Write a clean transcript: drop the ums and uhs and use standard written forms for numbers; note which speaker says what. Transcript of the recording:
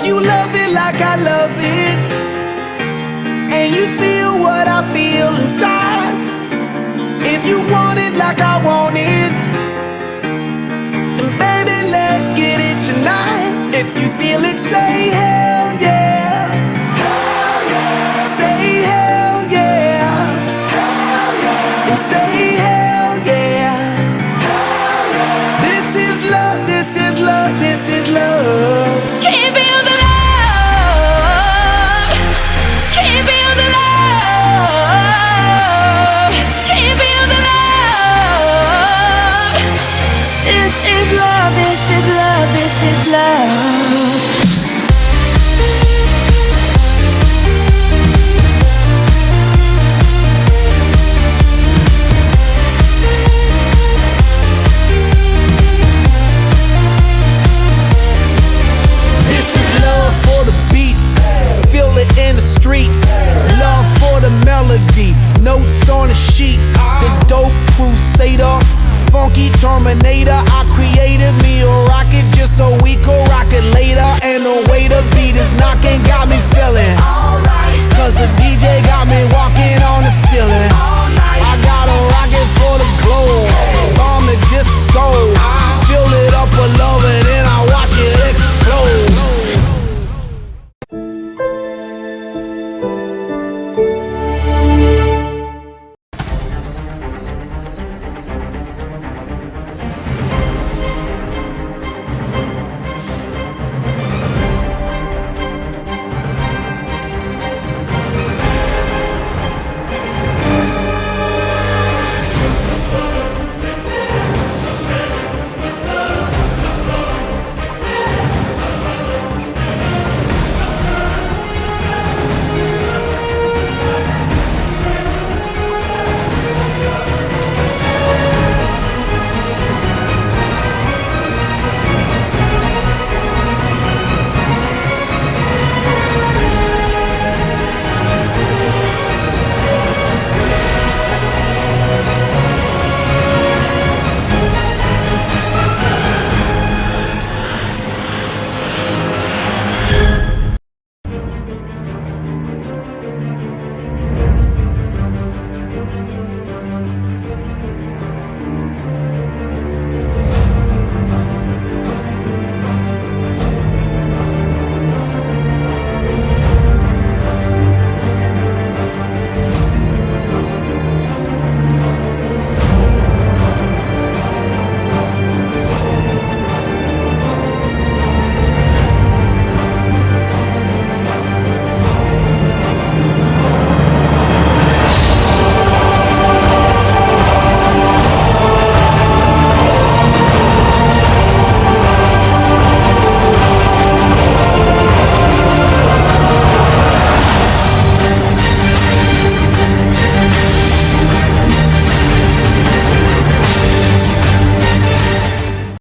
Speaker 1: If you love it like I love it, and you feel what I feel inside, if you want it like I want it, then baby, let's get it tonight. If you feel it, say hell yeah. Hell yeah. Say hell yeah. Hell yeah. And say hell yeah. Hell yeah. This is love, this is love, this is love.
Speaker 2: Can you feel the love? Can you feel the love? Can you feel the love? This is love, this is love, this is love.
Speaker 1: In the streets, love for the melody, notes on the sheet. The dope crusader, funky terminator. I created me a rocket just so we could rock it later. And the way the beat is knocking got me feeling alright, cause the DJ got me walking on the ceiling. I got a rocket for the globe,